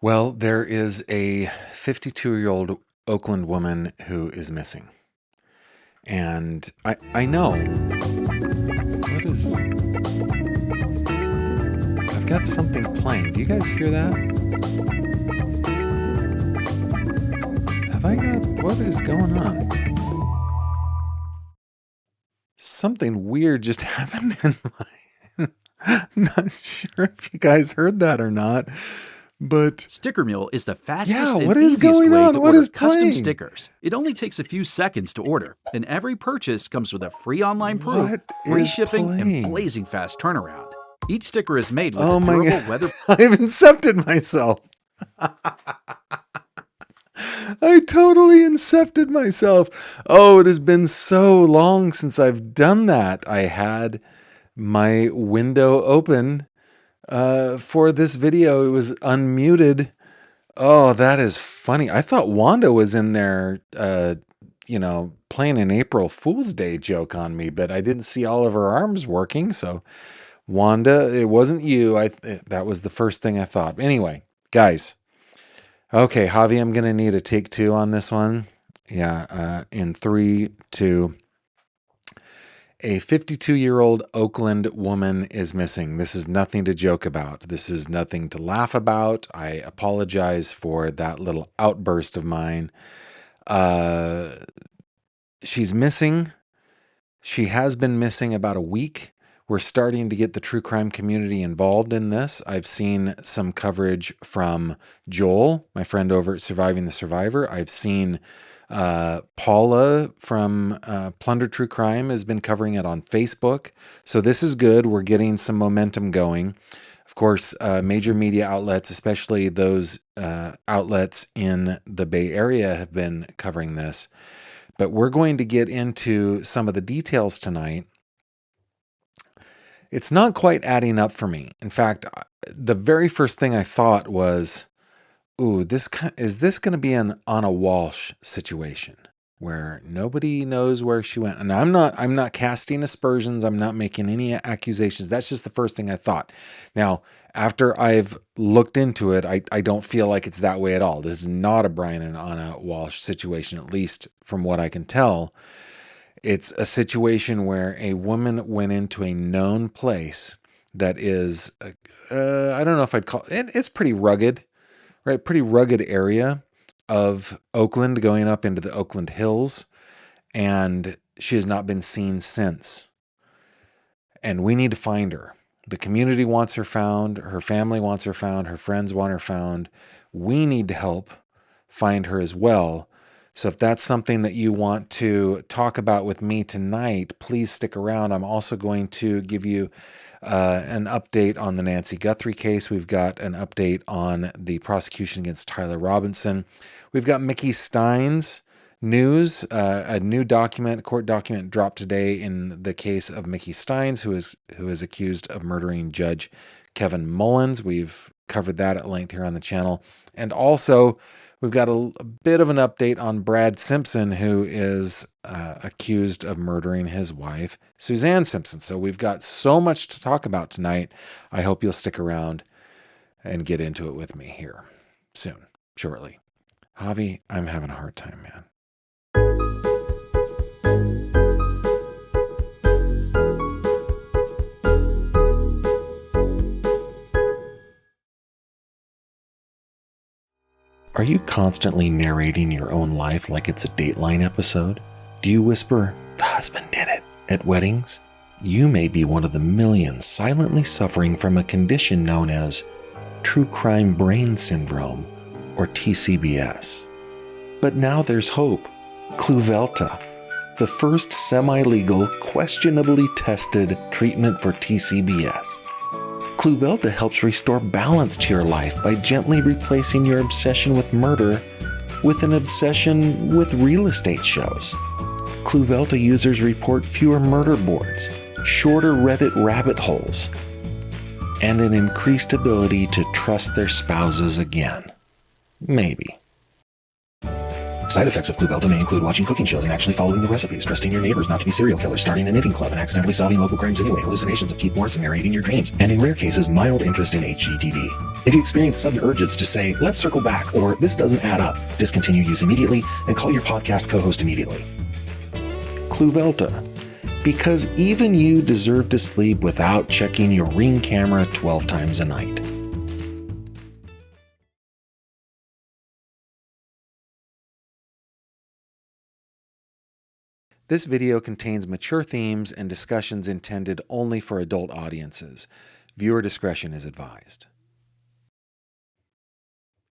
Well, there is a 52-year-old Oakland woman who is missing. And I know. What is... I've got something playing. Do you guys hear that? Have I got... What is going on? Something weird just happened in my... I'm not sure if you guys heard that or not. But Sticker Mule is the fastest and what is easiest going way on? to What order is custom playing? stickers. It only takes a few seconds to order, and every purchase comes with a free online proof, What free is shipping, playing? and blazing fast turnaround. Each sticker is made with Oh a my durable God. weather. I've incepted myself. I totally incepted myself. Oh, it has been so long since I've done that. I had my window open for this video. It was unmuted. Oh, that is funny. I thought Wanda was in there, playing an April Fool's Day joke on me, but I didn't see all of her arms working. So, Wanda, it wasn't you. That was the first thing I thought. Anyway, guys. Okay, Javi, I'm going to need a take two on this one. Yeah, in 3, 2. A 52-year-old Oakland woman is missing. This is nothing to joke about. This is nothing to laugh about. I apologize for that little outburst of mine. She's missing. She has been missing about a week. We're starting to get the true crime community involved in this. I've seen some coverage from Joel, my friend over at Surviving the Survivor. I've seen Paula from Plunder True Crime has been covering it on Facebook. So this is good. We're getting some momentum going. Of course, major media outlets, especially those outlets in the Bay Area, have been covering this. But we're going to get into some of the details tonight. It's not quite adding up for me. In fact, the very first thing I thought was, ooh, is this going to be an Anna Walsh situation where nobody knows where she went? And I'm not casting aspersions. I'm not making any accusations. That's just the first thing I thought. Now, after I've looked into it, I don't feel like it's that way at all. This is not a Brian and Anna Walsh situation, at least from what I can tell. It's a situation where a woman went into a known place that is, I don't know if I'd call it, it's pretty rugged, right? Pretty rugged area of Oakland going up into the Oakland Hills. And she has not been seen since. And we need to find her. The community wants her found. Her family wants her found. Her friends want her found. We need to help find her as well. So if that's something that you want to talk about with me tonight, please stick around. I'm also going to give you an update on the Nancy Guthrie case. We've got an update on the prosecution against Tyler Robinson. We've got Mickey Stein's news, a new court document dropped today in the case of Mickey Steins, who is accused of murdering Judge Kevin Mullins. We've covered that at length here on the channel. And also, we've got a bit of an update on Brad Simpson, who is accused of murdering his wife, Suzanne Simpson. So we've got so much to talk about tonight. I hope you'll stick around and get into it with me here soon, shortly. Javi, I'm having a hard time, man. Are you constantly narrating your own life like it's a Dateline episode? Do you whisper, "The husband did it," at weddings? You may be one of the millions silently suffering from a condition known as True Crime Brain Syndrome, or TCBS. But now there's hope. Cluvelta, the first semi-legal, questionably tested treatment for TCBS. Cluvelta helps restore balance to your life by gently replacing your obsession with murder with an obsession with real estate shows. Cluvelta users report fewer murder boards, shorter Reddit rabbit holes, and an increased ability to trust their spouses again. Maybe. Side effects of Cluvelta may include watching cooking shows and actually following the recipes, trusting your neighbors not to be serial killers, starting a knitting club, and accidentally solving local crimes anyway, hallucinations of Keith Morrison narrating your dreams, and in rare cases, mild interest in HGTV. If you experience sudden urges to say, let's circle back, or this doesn't add up, discontinue use immediately and call your podcast co-host immediately. Cluvelta, because even you deserve to sleep without checking your Ring camera 12 times a night. This video contains mature themes and discussions intended only for adult audiences. Viewer discretion is advised.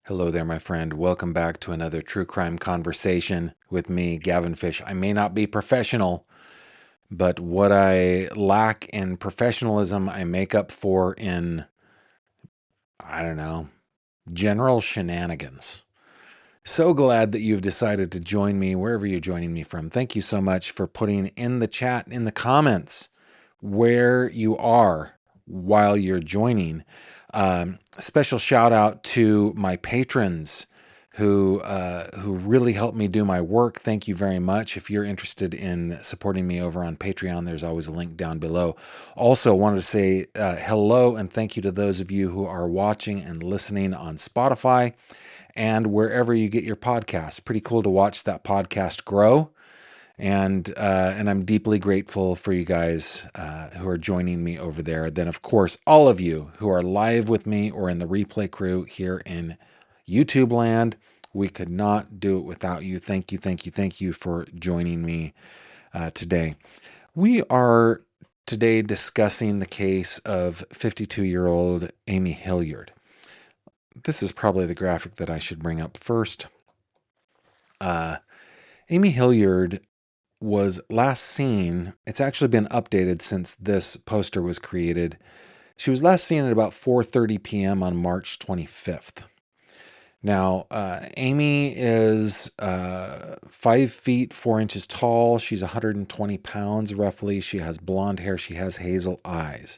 Hello there, my friend. Welcome back to another true crime conversation with me, Gavin Fish. I may not be professional, but what I lack in professionalism, I make up for in, general shenanigans. So glad that you've decided to join me wherever you're joining me from. Thank you so much for putting in the chat, in the comments, where you are while you're joining. Special shout out to my patrons who really help me do my work. Thank you very much. If you're interested in supporting me over on Patreon, there's always a link down below. Also, wanted to say hello and thank you to those of you who are watching and listening on Spotify and wherever you get your podcasts. Pretty cool to watch that podcast grow. And I'm deeply grateful for you guys who are joining me over there. Then, of course, all of you who are live with me or in the replay crew here in YouTube land. We could not do it without you. Thank you, thank you, thank you for joining me today. We are today discussing the case of 52-year-old Amy Hilliard. This is probably the graphic that I should bring up first. Amy Hilliard was last seen, it's actually been updated since this poster was created. She was last seen at about 4:30 p.m. on March 25th. Now, Amy is 5 feet 4 inches tall. She's 120 pounds roughly. She has blonde hair. She has hazel eyes.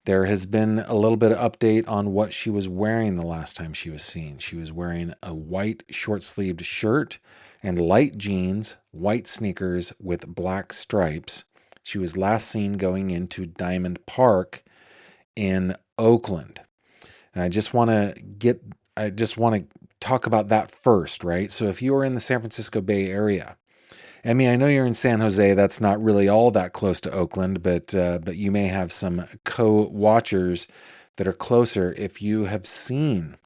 There has been a little bit of update on what she was wearing the last time she was seen. She was wearing a white short-sleeved shirt and light jeans, white sneakers with black stripes. She was last seen going into Diamond Park in Oakland. And I just want to talk about that first, right? So if you are in the San Francisco Bay Area, I mean, I know you're in San Jose. That's not really all that close to Oakland, but you may have some co-watchers that are closer. If you have seen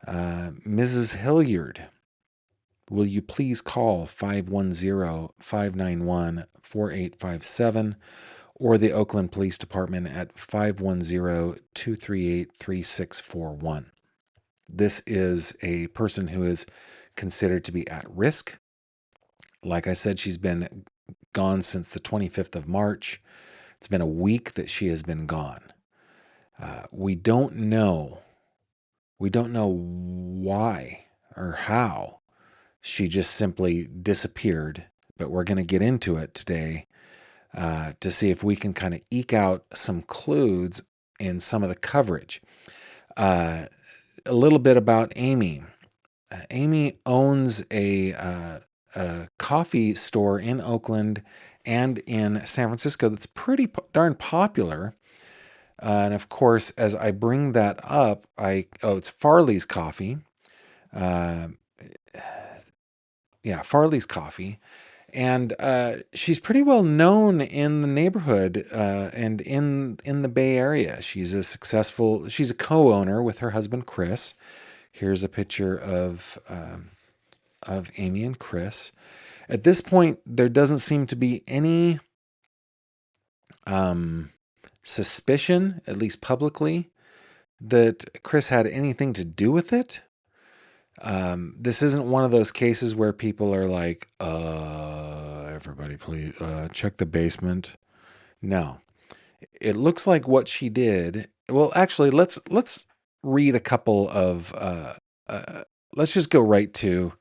Mrs. Hilliard, will you please call 510-591-4857 or the Oakland Police Department at 510-238-3641. This is a person who is considered to be at risk. Like I said, she's been gone since the 25th of March. It's been a week that she has been gone. We don't know why or how she just simply disappeared, but we're going to get into it today to see if we can kind of eke out some clues in some of the coverage. A little bit about Amy. Amy owns a coffee store in Oakland and in San Francisco that's pretty darn popular. And of course, as I bring that up, it's Farley's Coffee. Farley's Coffee. And she's pretty well known in the neighborhood and in the Bay Area. She's a co-owner with her husband, Chris. Here's a picture of Amy and Chris. At this point, there doesn't seem to be any suspicion, at least publicly, that Chris had anything to do with it. This isn't one of those cases where people are like, everybody please check the basement. No. It looks like what she did. Well, actually, let's read a couple of let's just go right to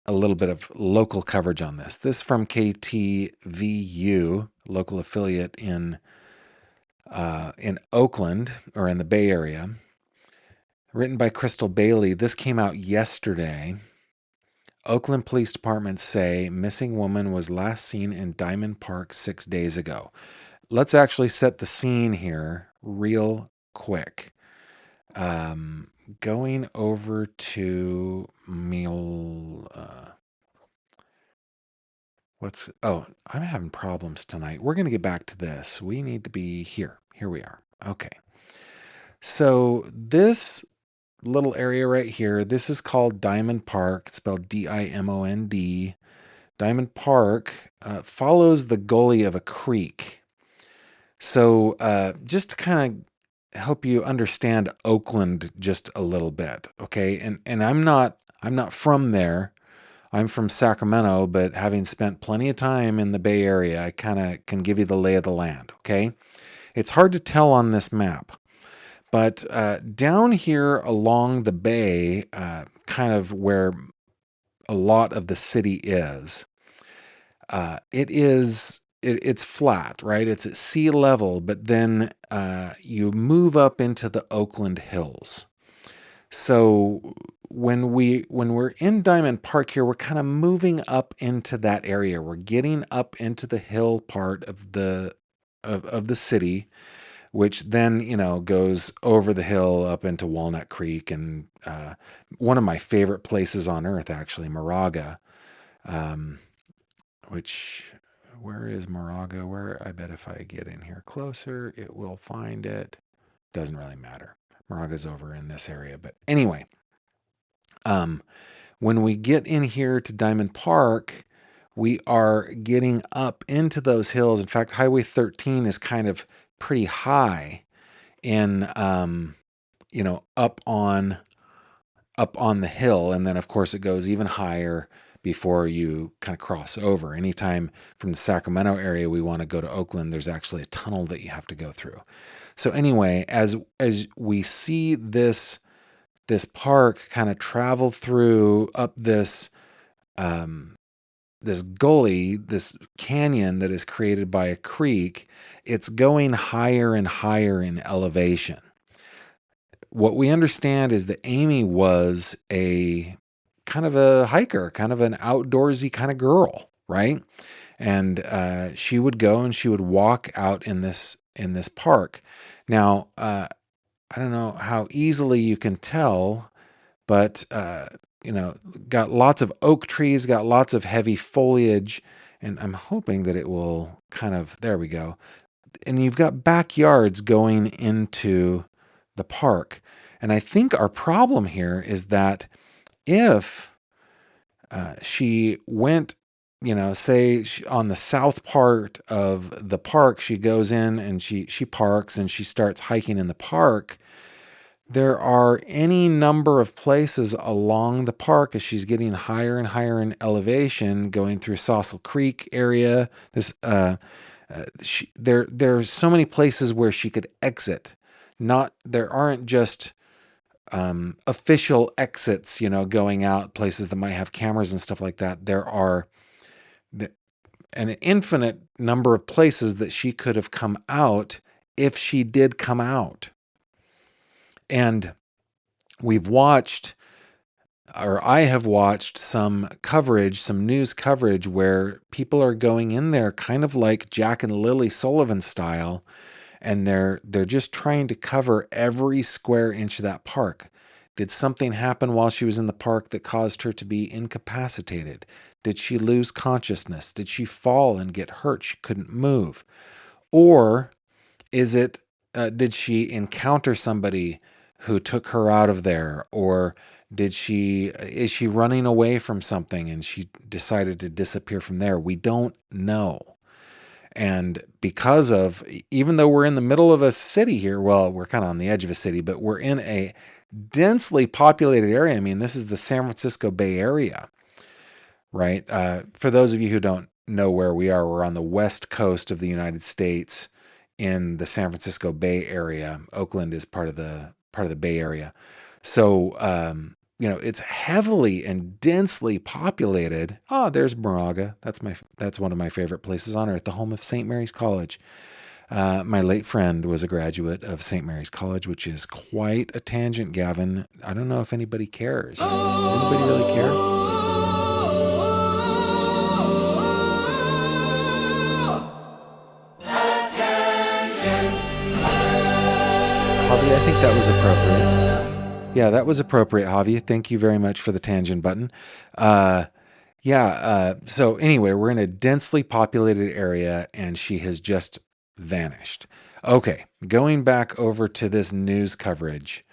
a little bit of local coverage on this. This from KTVU, local affiliate in Oakland or in the Bay Area. Written by Crystal Bailey. This came out yesterday. Oakland Police Department say missing woman was last seen in Diamond Park 6 days ago. Let's actually set the scene here real quick. Going over to Mule. I'm having problems tonight. We're going to get back to this. We need to be here. Here we are. Okay. So this little area right here, this is called Diamond Park. It's spelled Dimond. Diamond Park follows the gully of a creek. So just to kind of help you understand Oakland just a little bit, okay? And I'm not from there. I'm from Sacramento, but having spent plenty of time in the Bay Area, I kind of can give you the lay of the land, okay? It's hard to tell on this map, but down here along the bay, kind of where a lot of the city is, it's flat, right? It's at sea level, but then you move up into the Oakland Hills. So when we're in Diamond Park here, we're kind of moving up into that area. We're getting up into the hill part of the city, which then goes over the hill up into Walnut Creek and one of my favorite places on earth, actually, Moraga. Where is Moraga? I bet if I get in here closer, it will find it. Doesn't really matter. Moraga's over in this area. But anyway, when we get in here to Diamond Park, we are getting up into those hills. In fact, Highway 13 is kind of pretty high in, up on the hill. And then, of course, it goes even higher before you kind of cross over. Anytime from the Sacramento area we want to go to Oakland, there's actually a tunnel that you have to go through. So anyway, as we see this park kind of travel through up this gully, this canyon that is created by a creek, it's going higher and higher in elevation. What we understand is that Amy was a kind of a hiker, kind of an outdoorsy kind of girl, right? And she would go and she would walk out in this park. Now, I don't know how easily you can tell, but got lots of oak trees, got lots of heavy foliage, and I'm hoping that it will there we go. And you've got backyards going into the park. And I think our problem here is that if she went, say on the south part of the park, she goes in and she parks and she starts hiking in the park, there are any number of places along the park as she's getting higher and higher in elevation, going through Saucil Creek area. There's so many places where she could exit. There aren't just official exits, going out places that might have cameras and stuff like that. There are an infinite number of places that she could have come out if she did come out. And I have watched some news coverage where people are going in there kind of like Jack and Lily Sullivan style, and they're just trying to cover every square inch of that park. Did something happen while she was in the park that caused her to be incapacitated? Did she lose consciousness? Did she fall and get hurt? She couldn't move. Or did she encounter somebody who took her out of there? Or is she running away from something and she decided to disappear from there? We don't know. And even though we're in the middle of a city here, well, we're kind of on the edge of a city, but we're in a densely populated area. I mean, this is the San Francisco Bay Area, right? For those of you who don't know where we are, we're on the west coast of the United States in the San Francisco Bay Area. Oakland is part of the Bay Area. So, it's heavily and densely populated. There's Moraga. That's one of my favorite places on earth, the home of St. Mary's College. My late friend was a graduate of St. Mary's College, which is quite a tangent, Gavin. I don't know if anybody cares. Does anybody really care? Javi, I think think that was appropriate. Yeah, that was appropriate, Javi. Thank you very much for the tangent button. So anyway, we're in a densely populated area and she has just vanished. Okay, going back over to this news coverage.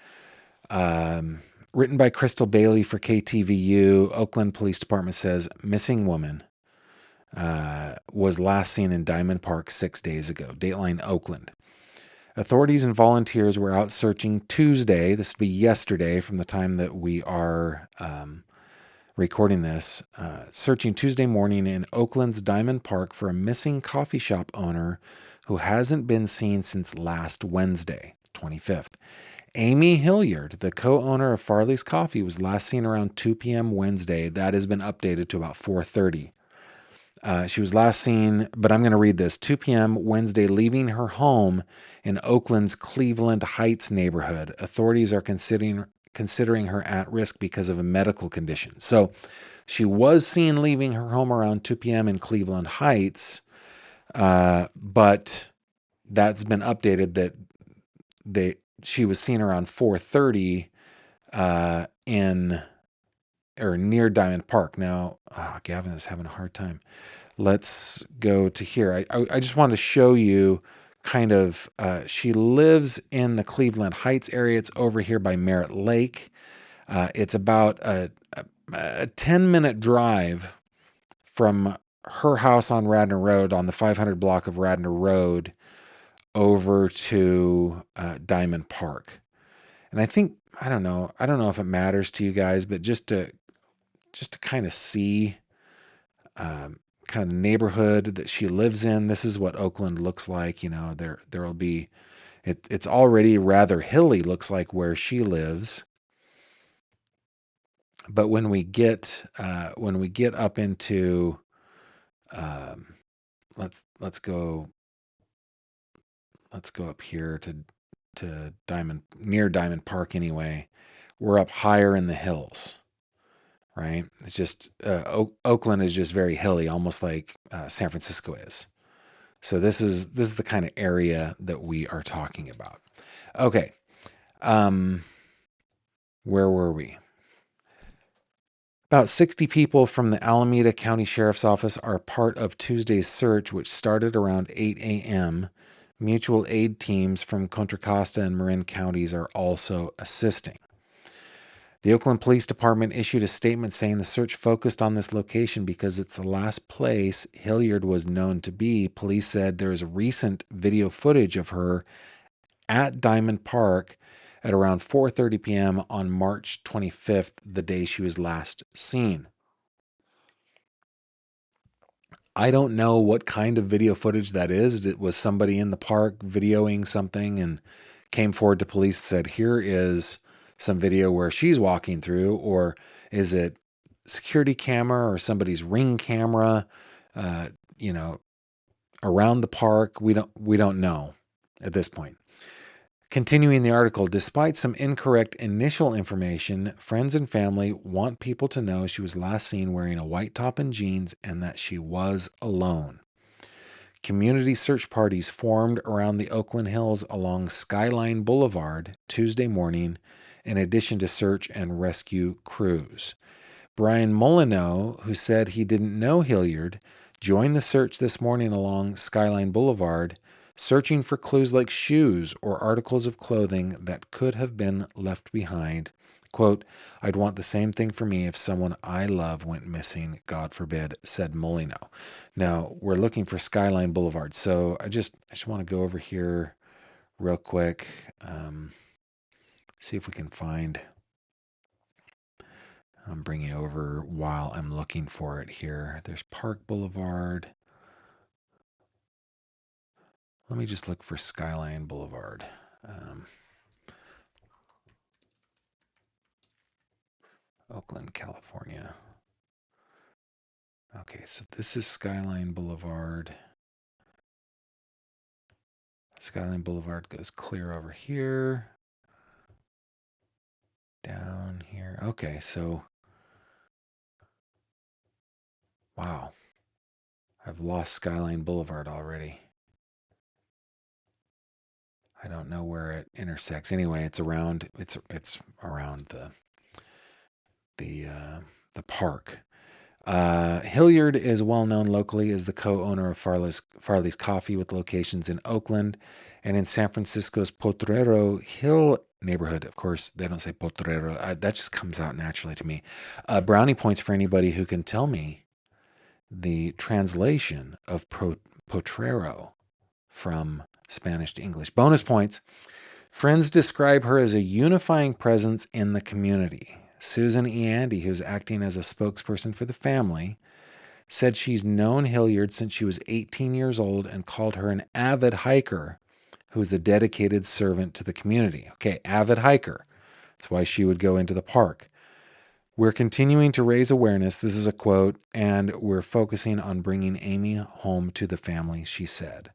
Written by Crystal Bailey for KTVU, Oakland Police Department says missing woman was last seen in Diamond Park 6 days ago. Dateline Oakland. Authorities and volunteers were out searching Tuesday. This would be yesterday from the time that we are recording this. Searching Tuesday morning in Oakland's Diamond Park for a missing coffee shop owner who hasn't been seen since last Wednesday, 25th. Amy Hilliard, the co-owner of Farley's Coffee, was last seen around 2 p.m. Wednesday. That has been updated to about 4:30. She was last seen, but I'm going to read this, 2 p.m. Wednesday, leaving her home in Oakland's Cleveland Heights neighborhood. Authorities are considering her at risk because of a medical condition. So she was seen leaving her home around 2 p.m. in Cleveland Heights, but that's been updated that she was seen around 4:30 in or near Diamond Park. Now, Gavin is having a hard time. Let's go to here. I just wanted to show you kind of, she lives in the Cleveland Heights area. It's over here by Merritt Lake. It's about a 10-minute drive from her house on Radnor Road, on the 500 block of Radnor Road, over to Diamond Park. And I think, I don't know if it matters to you guys, but just to kind of see kind of the neighborhood that she lives in. This is what Oakland looks like. You know, there'll be, it's already rather hilly, looks like, where she lives. But when we get up into, let's go up here to near Diamond Park anyway. We're up higher in the hills, right? It's just, Oakland is just very hilly, almost like San Francisco is. So this is the kind of area that we are talking about. Okay. Where were we? About 60 people from the Alameda County Sheriff's Office are part of Tuesday's search, which started around 8 a.m. Mutual aid teams from Contra Costa and Marin counties are also assisting. The Oakland Police Department issued a statement saying the search focused on this location because it's the last place Hilliard was known to be. Police said there is recent video footage of her at Diamond Park at around 4:30 p.m. on March 25th, the day she was last seen. I don't know what kind of video footage that is. It was somebody in the park videoing something and came forward to police and said, here is some video where she's walking through, or is it security camera or somebody's Ring camera, around the park? We don't know at this point. Continuing the article, despite some incorrect initial information, friends and family want people to know she was last seen wearing a white top and jeans and that she was alone. Community search parties formed around the Oakland Hills along Skyline Boulevard Tuesday morning, in addition to search and rescue crews. Brian Molyneux, who said he didn't know Hilliard, joined the search this morning along Skyline Boulevard, searching for clues like shoes or articles of clothing that could have been left behind. Quote, I'd want the same thing for me if someone I love went missing, God forbid, said Molyneux. Now, we're looking for Skyline Boulevard. So I just want to go over here real quick, see if we can find. I'm bringing it over while I'm looking for it here. There's Park Boulevard. Let me just look for Skyline Boulevard. Oakland, California. Okay, so this is Skyline Boulevard. Skyline Boulevard goes clear over here. Down here. Okay, so wow. I've lost Skyline Boulevard already. I don't know where it intersects. Anyway, it's around the park. Hilliard is well known locally as the co-owner of Farley's Coffee, with locations in Oakland and in San Francisco's Potrero Hill neighborhood. Of course, they don't say Potrero. That just comes out naturally to me. Brownie points for anybody who can tell me the translation of Potrero from Spanish to English. Bonus points. Friends describe her as a unifying presence in the community. Susan E. Andy, who's acting as a spokesperson for the family, said she's known Hilliard since she was 18 years old and called her an avid hiker who is a dedicated servant to the community. Okay, avid hiker. That's why she would go into the park. We're continuing to raise awareness, this is a quote, and we're focusing on bringing Amy home to the family, she said.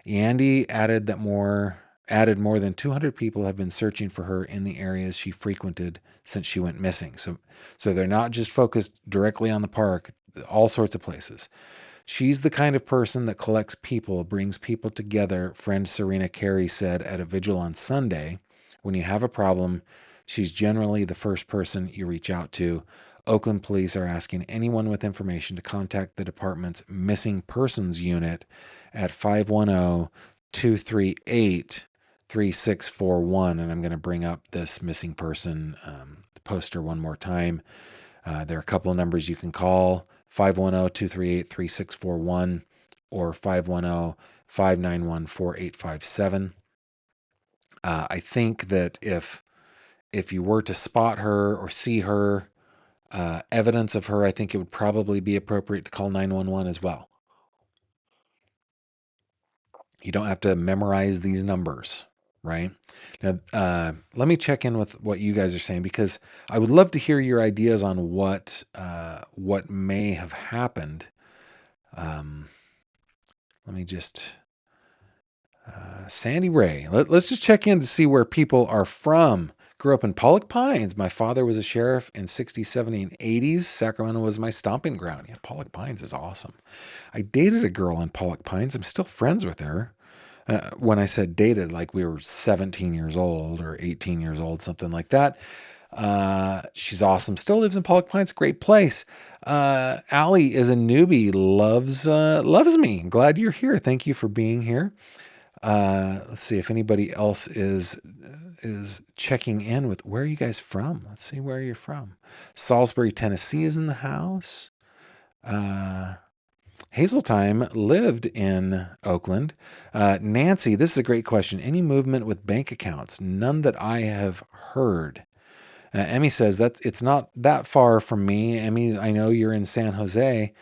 Andy added more than 200 people have been searching for her in the areas she frequented since she went missing. So they're not just focused directly on the park, all sorts of places. She's the kind of person that collects people, brings people together, friend Serena Carey said at a vigil on Sunday. When you have a problem, she's generally the first person you reach out to. Oakland police are asking anyone with information to contact the department's missing persons unit at 510-238-3641. And I'm going to bring up this missing person poster one more time. There are a couple of numbers you can call: 510-238-3641 or 510-591-4857. I think that if you were to spot her or see her, evidence of her, I think it would probably be appropriate to call 911 as well. You don't have to memorize these numbers, right? Now, let me check in with what you guys are saying, because I would love to hear your ideas on what may have happened. Let me just, Sandy Ray, let's just check in to see where people are from. Grew up in Pollock Pines. My father was a sheriff in 60s, 70s, and 80s. Sacramento was my stomping ground. Yeah, Pollock Pines is awesome. I dated a girl in Pollock Pines. I'm still friends with her. When I said dated, like we were 17 years old or 18 years old, something like that. She's awesome. Still lives in Pollock Pines. Great place. Allie is a newbie. Loves me. Glad you're here. Thank you for being here. Let's see if anybody else is checking in with where are you guys from. Let's see where you're from. Salisbury, Tennessee is in the house. Hazeltime lived in Oakland. Nancy, this is a great question. Any movement with bank accounts? None that I have heard. Emmy says that it's not that far from me. Emmy, I know you're in San Jose.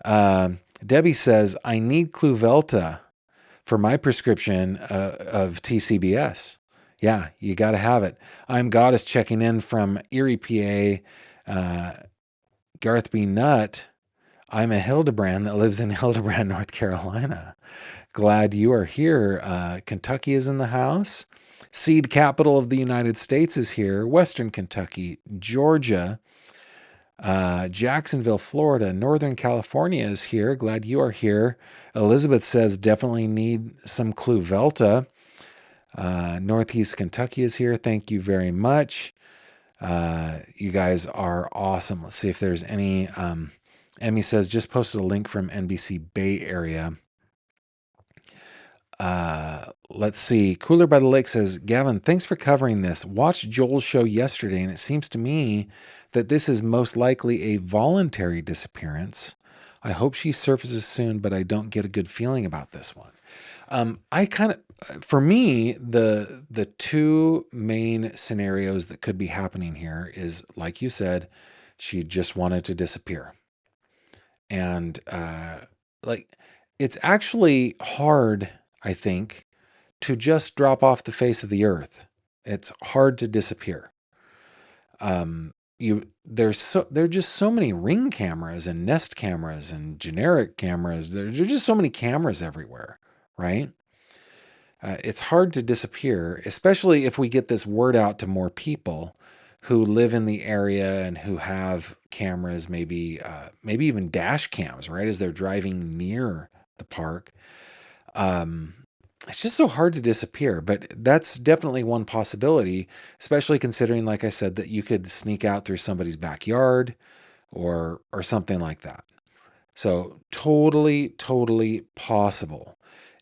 Debbie says, I need Cluvelta for my prescription of TCBS. Yeah, you got to have it. I'm Goddess checking in from Erie, PA. Garth B. Nutt. I'm a Hildebrand that lives in Hildebrand, North Carolina. Glad you are here. Kentucky is in the house. Seed capital of the United States is here. Western Kentucky, Georgia, Jacksonville, Florida, Northern California is here. Glad you are here. Elizabeth says definitely need some Cluvelta. Northeast Kentucky is here. Thank you very much. You guys are awesome. Let's see if there's any. Emmy says just posted a link from NBC Bay Area. Let's see. Cooler by the Lake says, Gavin, thanks for covering this. Watched Joel's show yesterday, and it seems to me that this is most likely a voluntary disappearance. I hope she surfaces soon, but I don't get a good feeling about this one. For me, the two main scenarios that could be happening here is, like you said, she just wanted to disappear. And it's actually hard, I think, to just drop off the face of the earth. It's hard to disappear. There are just so many Ring cameras and Nest cameras and generic cameras. There's just so many cameras everywhere, right? It's hard to disappear, especially if we get this word out to more people who live in the area and who have cameras, maybe even dash cams, right, as they're driving near the park. it's just so hard to disappear, but that's definitely one possibility, especially considering, like I said, that you could sneak out through somebody's backyard or something like that. So totally, totally possible.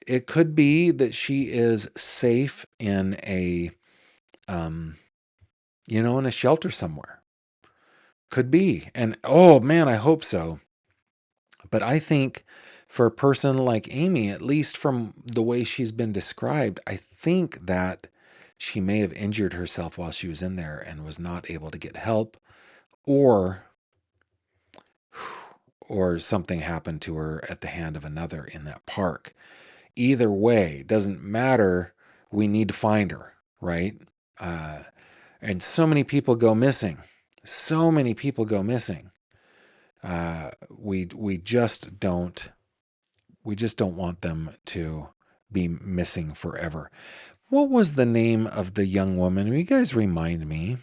It could be that she is safe in a, in a shelter somewhere. Could be. And oh man, I hope so. But I think for a person like Amy, at least from the way she's been described, I think that she may have injured herself while she was in there and was not able to get help, or something happened to her at the hand of another in that park. Either way, doesn't matter. We need to find her, right? And so many people go missing. So many people go missing. We just don't want them to be missing forever. What was the name of the young woman? Will you guys remind me?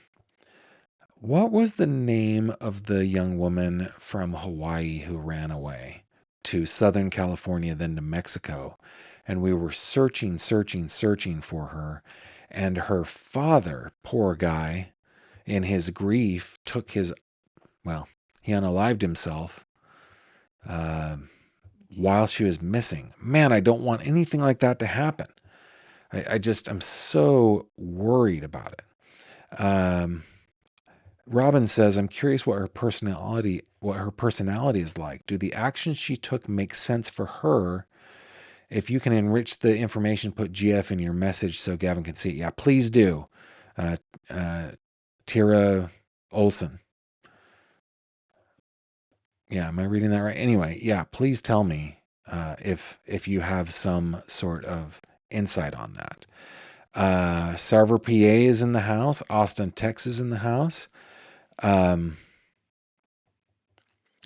What was the name of the young woman from Hawaii who ran away to Southern California, then to Mexico? And we were searching for her. And her father, poor guy, in his grief, he unalived himself while she was missing. Man, I don't want anything like that to happen. I'm so worried about it. Robin says, I'm curious what her personality is like. Do the actions she took make sense for her? If you can enrich the information, put GF in your message so Gavin can see it. Yeah, please do. Tira Olson. Yeah, am I reading that right? Anyway, yeah, please tell me if you have some sort of insight on that. Sarver, PA is in the house. Austin, Texas in the house.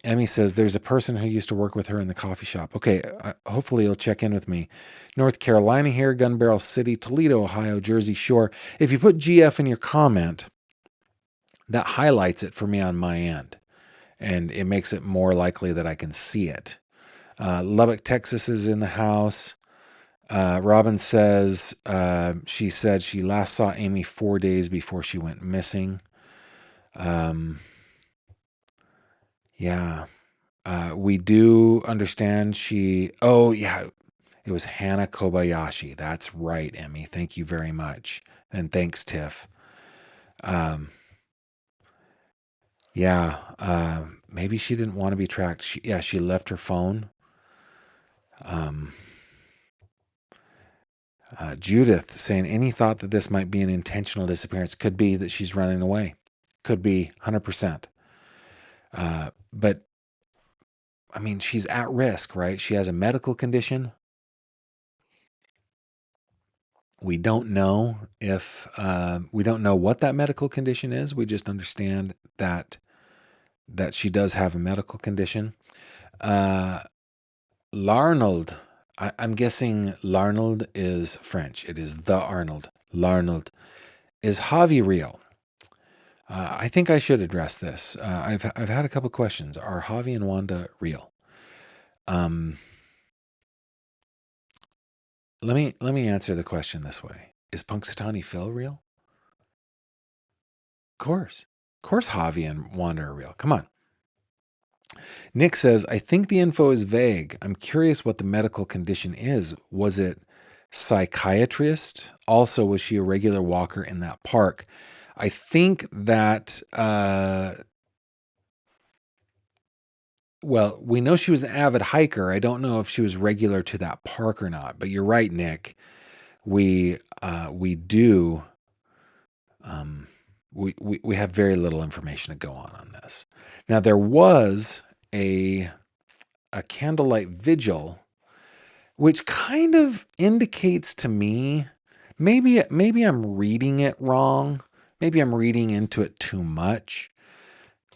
Emmy says there's a person who used to work with her in the coffee shop. Okay, hopefully you'll check in with me. North Carolina here, Gun Barrel City, Toledo, Ohio, Jersey Shore. If you put GF in your comment, that highlights it for me on my end, and it makes it more likely that I can see it. Lubbock, Texas is in the house. Robin says she said she last saw Amy 4 days before she went missing. Yeah. We do understand it was Hannah Kobayashi. That's right, Emmy. Thank you very much. And thanks, Tiff. Maybe she didn't want to be tracked. She left her phone. Judith saying, any thought that this might be an intentional disappearance? Could be that she's running away. Could be 100%. But I mean, she's at risk, right? She has a medical condition. We don't know we don't know what that medical condition is. We just understand that she does have a medical condition. Larnold, I'm guessing Larnold is French. It is the Arnold. Larnold. Is Javi real? I think I should address this. I've had a couple questions. Are Javi and Wanda real? Let me answer the question this way. Is Punxsutawney Phil real? Of course. Of course Javi and Wanda are real. Come on. Nick says, I think the info is vague. I'm curious what the medical condition is. Was it psychiatrist? Also, was she a regular walker in that park? I think that, we know she was an avid hiker. I don't know if she was regular to that park or not, but you're right, Nick. We do, we have very little information to go on this. Now, there was a candlelight vigil, which kind of indicates to me, maybe I'm reading it wrong. Maybe I'm reading into it too much,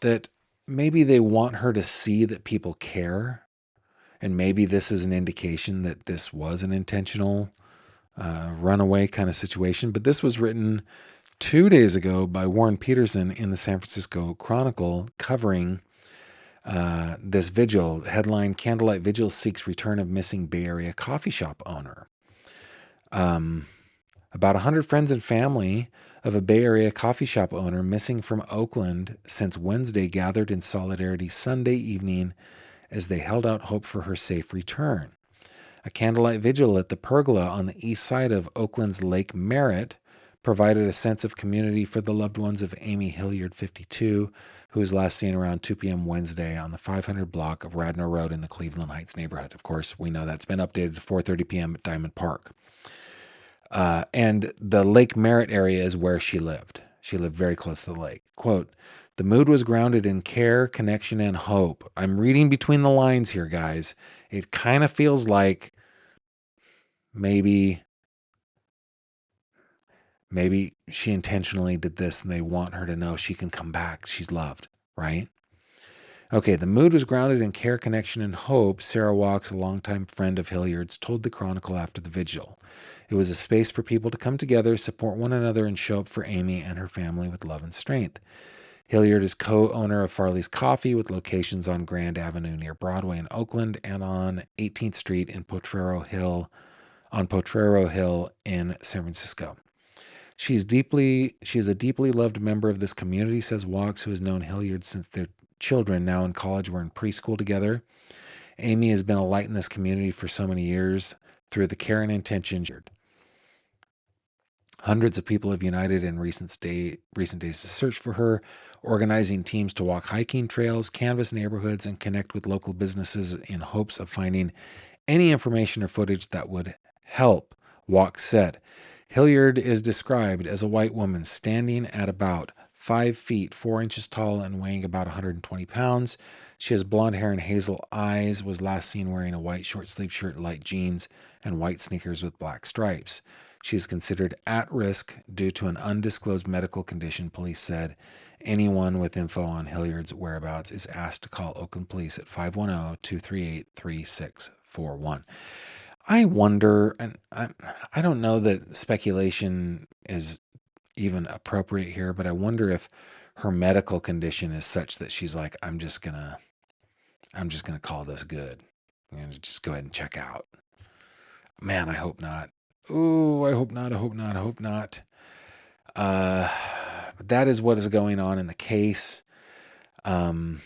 that maybe they want her to see that people care. And maybe this is an indication that this was an intentional runaway kind of situation. But this was written 2 days ago by Warren Peterson in the San Francisco Chronicle, covering this vigil. Headline, Candlelight Vigil seeks return of missing Bay Area coffee shop owner. About 100 friends and family of a Bay Area coffee shop owner missing from Oakland since Wednesday gathered in solidarity Sunday evening as they held out hope for her safe return. A candlelight vigil at the pergola on the east side of Oakland's Lake Merritt provided a sense of community for the loved ones of Amy Hilliard, 52, who was last seen around 2 p.m. Wednesday on the 500 block of Radnor Road in the Cleveland Heights neighborhood. Of course, we know that's been updated to 4:30 p.m. at Diamond Park. And the Lake Merritt area is where she lived. She lived very close to the lake. Quote, "The mood was grounded in care, connection, and hope." I'm reading between the lines here, guys. It kind of feels like maybe she intentionally did this and they want her to know she can come back. She's loved, right? Okay, the mood was grounded in care, connection, and hope, Sarah Walks, a longtime friend of Hilliard's, told the Chronicle after the vigil. It was a space for people to come together, support one another, and show up for Amy and her family with love and strength. Hilliard is co-owner of Farley's Coffee with locations on Grand Avenue near Broadway in Oakland and on 18th Street in Potrero Hill in San Francisco. She is a deeply loved member of this community, says Walks, who has known Hilliard since their children, now in college, were in preschool together. Amy has been a light in this community for so many years through the care and intention. Hundreds of people have united in recent days to search for her, organizing teams to walk hiking trails, canvass neighborhoods, and connect with local businesses in hopes of finding any information or footage that would help, Walks said. Hilliard is described as a white woman standing at about 5 feet, 4 inches tall, and weighing about 120 pounds. She has blonde hair and hazel eyes, was last seen wearing a white short-sleeved shirt, light jeans, and white sneakers with black stripes. She is considered at risk due to an undisclosed medical condition, police said. Anyone with info on Hilliard's whereabouts is asked to call Oakland Police at 510-238-3641. I wonder, and I don't know that speculation is even appropriate here, but I wonder if her medical condition is such that she's like, I'm just gonna call this good. I'm gonna just go ahead and check out. Man, I hope not. Oh, I hope not. But that is what is going on in the case. Let's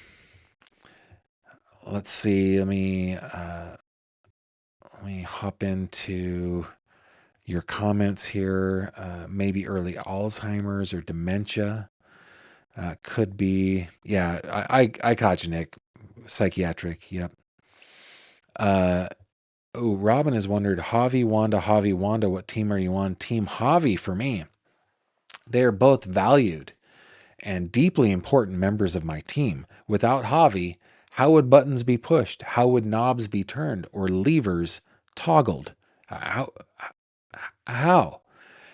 see. Let me hop into your comments here. Maybe early Alzheimer's or dementia. Could be. Yeah, I caught you, Nick. Psychiatric. Yep. Robin has wondered, Javi, Wanda, what team are you on? Team Javi for me. They are both valued and deeply important members of my team. Without Javi, how would buttons be pushed? How would knobs be turned or levers toggled? How?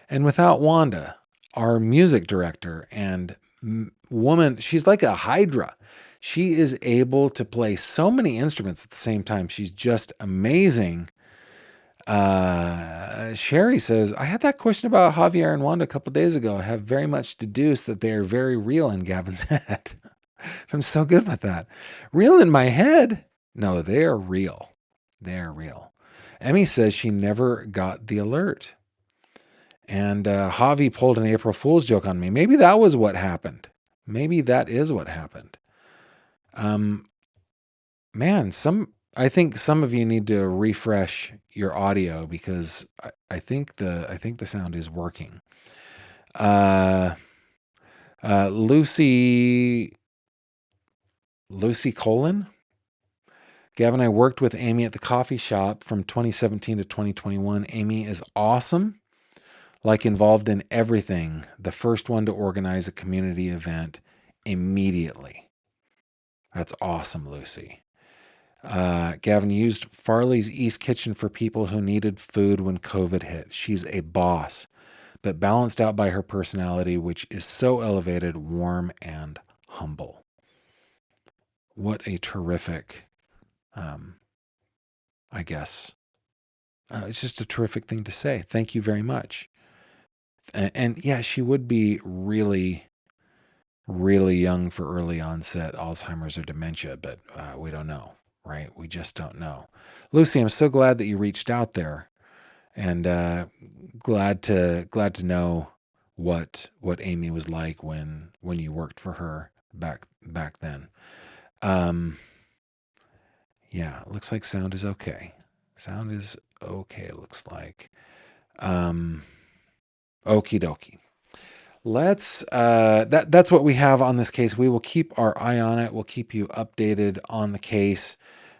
And without Wanda, our music director and woman, she's like a hydra. She is able to play so many instruments at the same time. She's just amazing. Sherry says, I had that question about Javier and Wanda a couple days ago. I have very much deduced that they are very real in Gavin's head. I'm so good with that. Real in my head? No, they are real. They are real. Emmy says she never got the alert. And Javi pulled an April Fool's joke on me. Maybe that was what happened. Maybe that is what happened. Man, I think some of you need to refresh your audio because I think the sound is working. Lucy Colon. Gavin, I worked with Amy at the coffee shop from 2017 to 2021. Amy is awesome, like involved in everything. The first one to organize a community event immediately. That's awesome, Lucy. Gavin used Farley's East Kitchen for people who needed food when COVID hit. She's a boss, but balanced out by her personality, which is so elevated, warm, and humble. What a terrific, I guess. It's just a terrific thing to say. Thank you very much. And yeah, she would be really, really young for early onset Alzheimer's or dementia, but we don't know, right? We just don't know. Lucy, I'm so glad that you reached out there. and glad to know what Amy was like when you worked for her back then. Yeah, it looks like sound is okay. Sound is okay, it looks like. Okie dokie. Let's that's what we have on this case. We will keep our eye on it. We'll keep you updated on the case.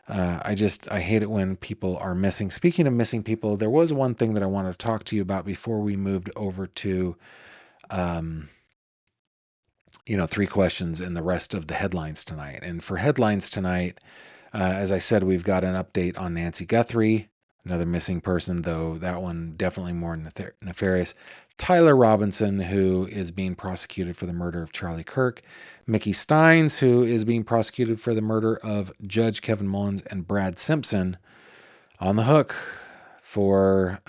I hate it when people are missing. Speaking of missing people, there was one thing that I wanted to talk to you about before we moved over to 3 questions and the rest of the headlines tonight. And for headlines tonight, as I said, we've got an update on Nancy Guthrie, another missing person, though that one definitely more nefarious. Tyler Robinson, who is being prosecuted for the murder of Charlie Kirk. Mickey Steins, who is being prosecuted for the murder of Judge Kevin Mullins, and Brad Simpson on the hook for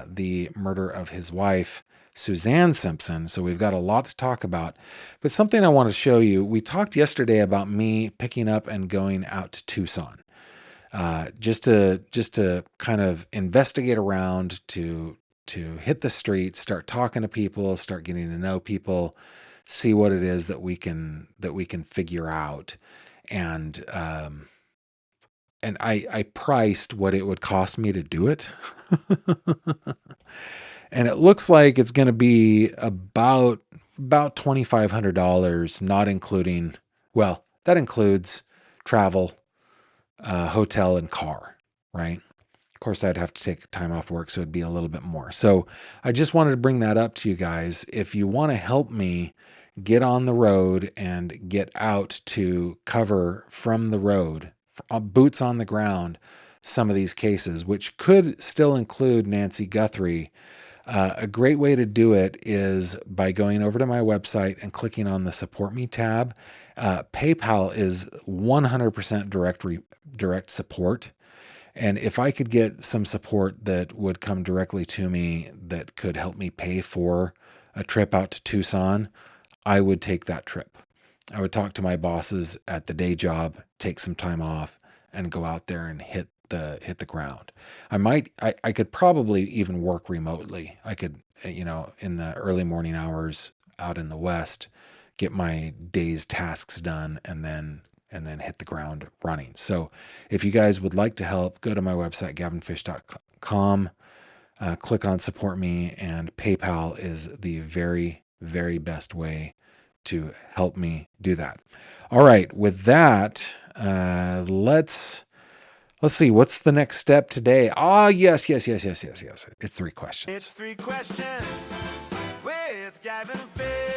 the murder of his wife, Suzanne Simpson. So we've got a lot to talk about. But something I want to show you, we talked yesterday about me picking up and going out to Tucson. Just to kind of investigate around, to hit the streets, start talking to people, start getting to know people, see what it is that we can figure out. And I priced what it would cost me to do it. And it looks like it's going to be about $2,500, not including, well, that includes travel, hotel, and car, right? Of course, I'd have to take time off work, so it'd be a little bit more. So I just wanted to bring that up to you guys. If you want to help me get on the road and get out to cover from the road, boots on the ground, some of these cases, which could still include Nancy Guthrie, a great way to do it is by going over to my website and clicking on the Support Me tab. PayPal is 100% direct support. And if I could get some support that would come directly to me that could help me pay for a trip out to Tucson, I would take that trip. I would talk to my bosses at the day job, take some time off, and go out there and hit the ground. I could probably even work remotely. I could, in the early morning hours out in the West, get my day's tasks done and then hit the ground running. So if you guys would like to help, go to my website, gavinfish.com, click on support me, and PayPal is the very, very best way to help me do that. All right. With that, let's see. What's the next step today? Yes. It's 3 questions. It's 3 questions with Gavin Fish.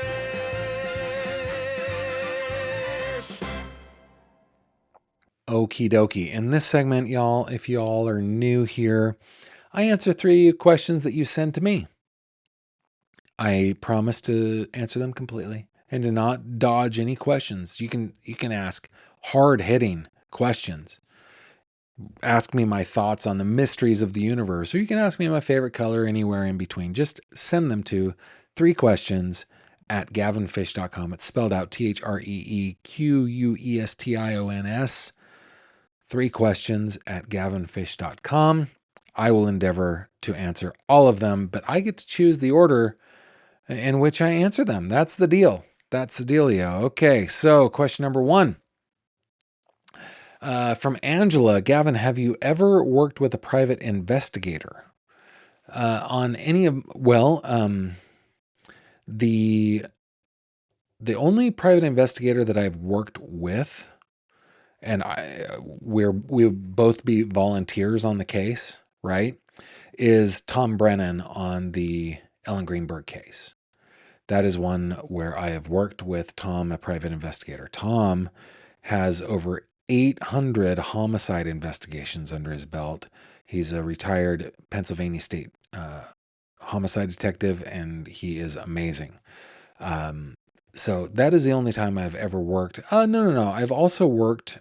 Okie dokie. In this segment, y'all, if y'all are new here, I answer 3 questions that you send to me. I promise to answer them completely and to not dodge any questions. You can ask hard-hitting questions. Ask me my thoughts on the mysteries of the universe, or you can ask me my favorite color, anywhere in between. Just send them to 3 questions at gavinfish.com. It's spelled out THREEQUESTIONS. 3 questions at gavinfish.com. I will endeavor to answer all of them, but I get to choose the order in which I answer them. That's the deal. That's the dealio. Okay, so question number 1. From Angela, Gavin, have you ever worked with a private investigator? On any of, the only private investigator that I've worked with, and we'll both be volunteers on the case, right, is Tom Brennan on the Ellen Greenberg case. That is one where I have worked with Tom, a private investigator. Tom has over 800 homicide investigations under his belt. He's a retired Pennsylvania State homicide detective, and he is amazing. So that is the only time I've ever worked. No. I've also worked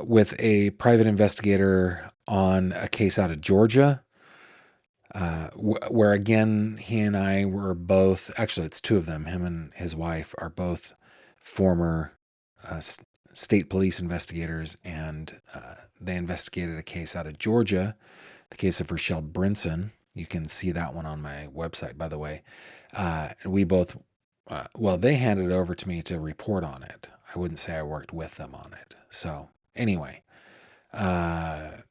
with a private investigator on a case out of Georgia, where again, he and I were both, actually it's 2 of them, him and his wife are both former state police investigators, and they investigated a case out of Georgia the case of Rochelle Brinson. You can see that one on my website, by the way. We both, well, they handed it over to me to report on it. I wouldn't say I worked with them on it. So anyway, and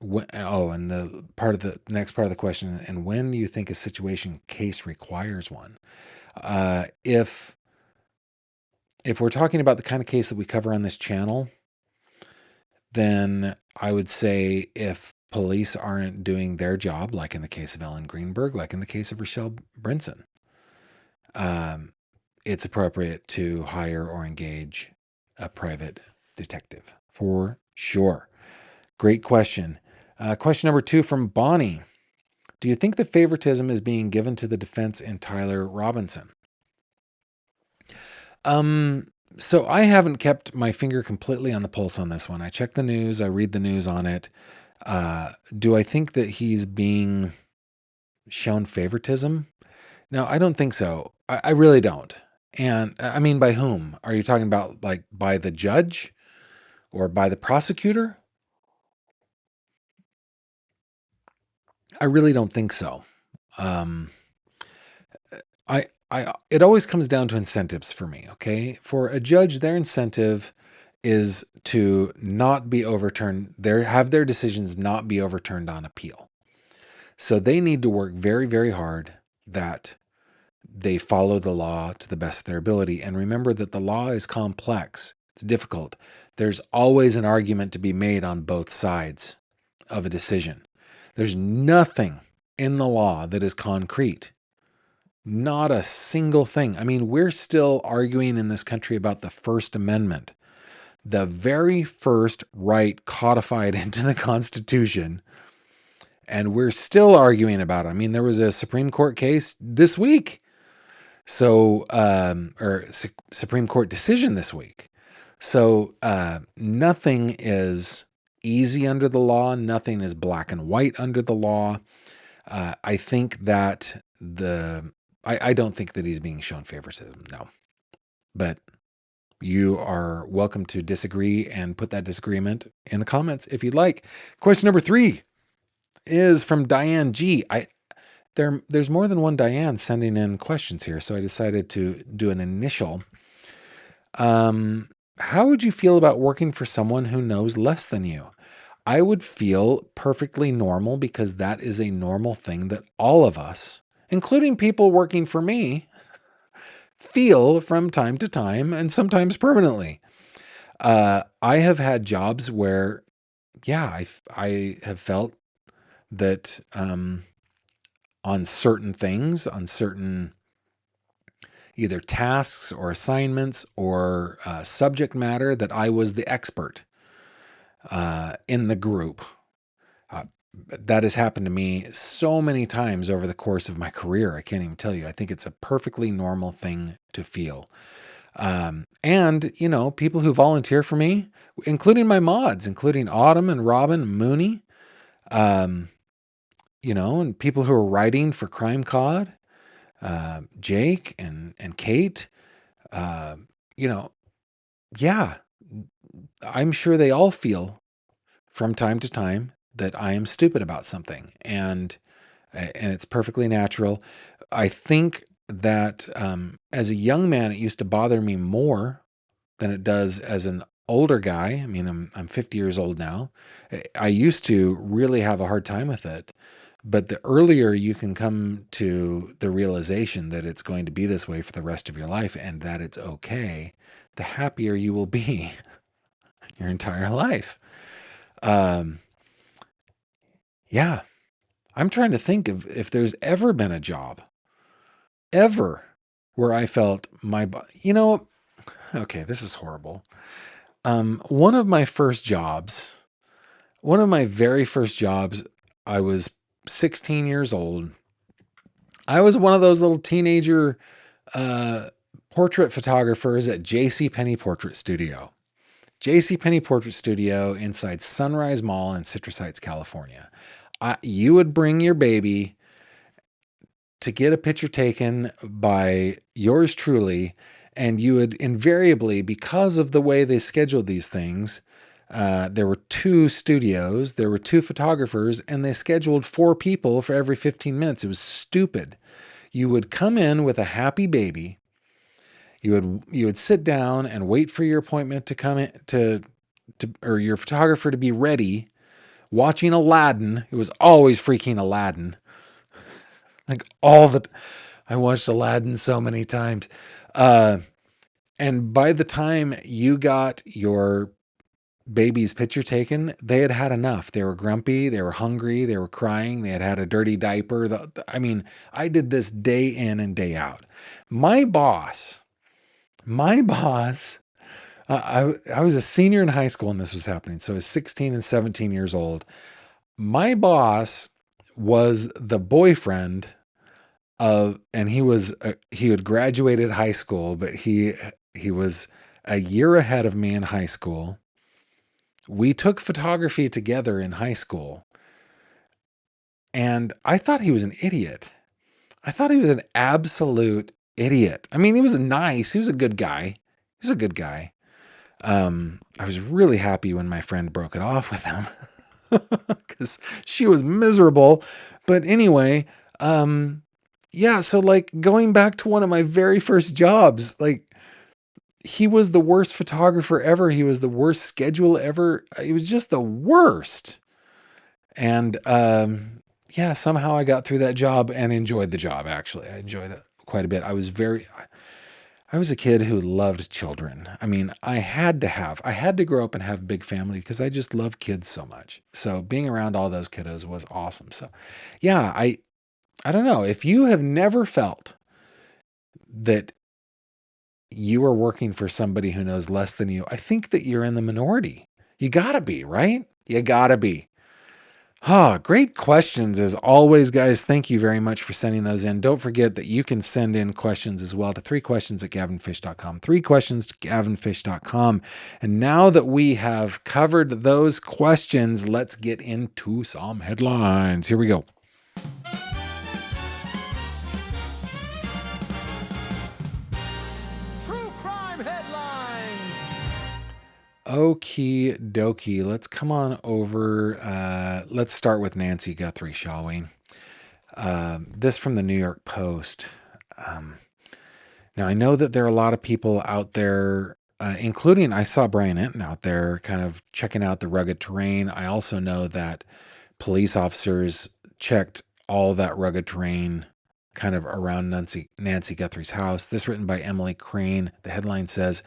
the next part of the question, and when do you think a situation case requires one? If we're talking about the kind of case that we cover on this channel, then I would say if police aren't doing their job, like in the case of Ellen Greenberg, like in the case of Rochelle Brinson, it's appropriate to hire or engage a private detective for sure. Great question. Question number 2 from Bonnie. Do you think the favoritism is being given to the defense in Tyler Robinson? So I haven't kept my finger completely on the pulse on this one. I check the news. I read the news on it. Do I think that he's being shown favoritism? No, I don't think so. I really don't. And I mean, by whom? Are you talking about like by the judge or by the prosecutor? I really don't think so. It always comes down to incentives for me. Okay. For a judge, their incentive is to not be overturned. Have their decisions not be overturned on appeal. So they need to work very, very hard that they follow the law to the best of their ability. And remember that the law is complex. It's difficult. There's always an argument to be made on both sides of a decision. There's nothing in the law that is concrete. Not a single thing. I mean, we're still arguing in this country about the First Amendment, the very first right codified into the Constitution. And we're still arguing about it. I mean, there was a Supreme Court case this week. So, Supreme Court decision this week. So, nothing is easy under the law. Nothing is black and white under the law. I think that I don't think that he's being shown favoritism. No, but you are welcome to disagree and put that disagreement in the comments if you'd like. Question number 3 is from Diane G. There's more than one Diane sending in questions here, so I decided to do an initial. How would you feel about working for someone who knows less than you? I would feel perfectly normal because that is a normal thing that all of us, including people working for me, feel from time to time and sometimes permanently. I have had jobs where, yeah, I have felt that on certain things, on certain either tasks or assignments or subject matter, that I was the expert in the group. That has happened to me so many times over the course of my career. I can't even tell you. I think it's a perfectly normal thing to feel. And, you know, people who volunteer for me, including my mods, including Autumn and Robin and Mooney, you know, and people who are writing for Crime Cod, Jake and Kate, you know, yeah, I'm sure they all feel from time to time that I am stupid about something, and it's perfectly natural. I think that as a young man, it used to bother me more than it does as an older guy. I mean, I'm 50 years old now. I used to really have a hard time with it. But the earlier you can come to the realization that it's going to be this way for the rest of your life and that it's okay, the happier you will be your entire life. Yeah, I'm trying to think of if there's ever been a job ever where I felt you know, okay, this is horrible. One of my very first jobs, I was 16 years old. I was one of those little teenager portrait photographers at JCPenney Portrait Studio. JCPenney Portrait Studio inside Sunrise Mall in Citrus Heights, California. You would bring your baby to get a picture taken by yours truly, and you would invariably, because of the way they scheduled these things, There were 2 studios, there were 2 photographers, and they scheduled 4 people for every 15 minutes. It was stupid. You would come in with a happy baby. You would sit down and wait for your appointment to come in or your photographer to be ready, watching Aladdin. It was always freaking Aladdin. Like I watched Aladdin so many times. And by the time you got your baby's picture taken, they had had enough. They were grumpy, they were hungry, they were crying, they had had a dirty diaper. I mean, I did this day in and day out. My boss, I was a senior in high school when this was happening. So I was 16 and 17 years old. My boss was the boyfriend and he had graduated high school, but he was a year ahead of me in high school. We took photography together in high school, and I thought he was an idiot. I thought he was an absolute idiot. I mean, he was nice. He was a good guy. He was a good guy. I was really happy when my friend broke it off with him because she was miserable. But anyway, yeah, so like going back to one of my very first jobs, like he was the worst photographer ever. He was the worst schedule ever. It was just the worst. And yeah, somehow I got through that job and enjoyed the job. Actually, I enjoyed it quite a bit. I was a kid who loved children. I mean, I had to grow up and have a big family because I just love kids so much. So being around all those kiddos was awesome. So yeah, I don't know if you have never felt that you are working for somebody who knows less than you. I think that you're in the minority. You gotta be, right? You gotta be. Great questions as always, guys. Thank you very much for sending those in. Don't forget that you can send in questions as well to 3questions@gavinfish.com, 3questions@gavinfish.com. And now that we have covered those questions, let's get into some headlines. Here we go. True crime headlines. Okie dokie. Let's come on over. Let's start with Nancy Guthrie, shall we? This from the New York Post. Now, I know that there are a lot of people out there, including I saw Brian Enton out there kind of checking out the rugged terrain. I also know that police officers checked all that rugged terrain kind of around Nancy Guthrie's house. This written by Emily Crane. The headline says,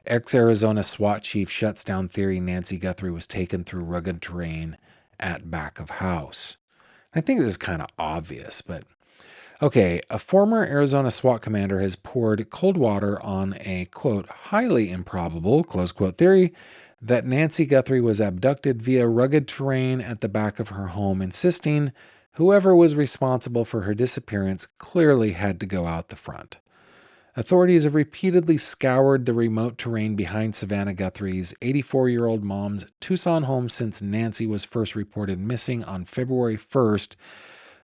ex-Arizona SWAT chief shuts down theory Nancy Guthrie was taken through rugged terrain at back of house. I think this is kind of obvious, but okay. A former Arizona SWAT commander has poured cold water on a, quote, highly improbable, close quote, theory that Nancy Guthrie was abducted via rugged terrain at the back of her home, insisting whoever was responsible for her disappearance clearly had to go out the front. Authorities have repeatedly scoured the remote terrain behind Savannah Guthrie's 84-year-old mom's Tucson home since Nancy was first reported missing on February 1st,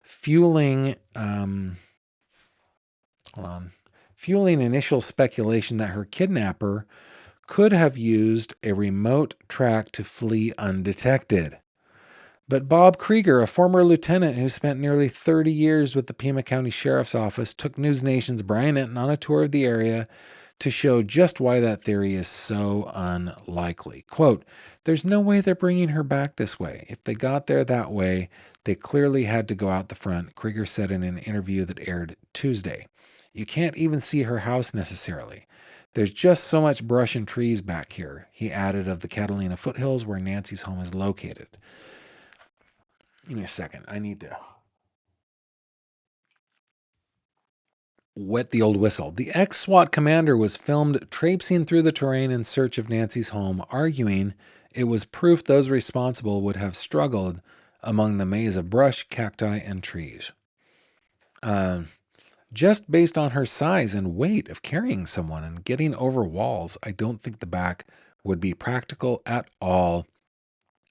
fueling initial speculation that her kidnapper could have used a remote track to flee undetected. But Bob Krieger, a former lieutenant who spent nearly 30 years with the Pima County Sheriff's Office, took News Nation's Brian Enton on a tour of the area to show just why that theory is so unlikely. Quote, there's no way they're bringing her back this way. If they got there that way, they clearly had to go out the front, Krieger said in an interview that aired Tuesday. You can't even see her house necessarily. There's just so much brush and trees back here, he added, of the Catalina foothills where Nancy's home is located. Give me a second. I need to wet the old whistle. The ex-SWAT commander was filmed traipsing through the terrain in search of Nancy's home, arguing it was proof those responsible would have struggled among the maze of brush, cacti, and trees. Just based on her size and weight of carrying someone and getting over walls, I don't think the back would be practical at all,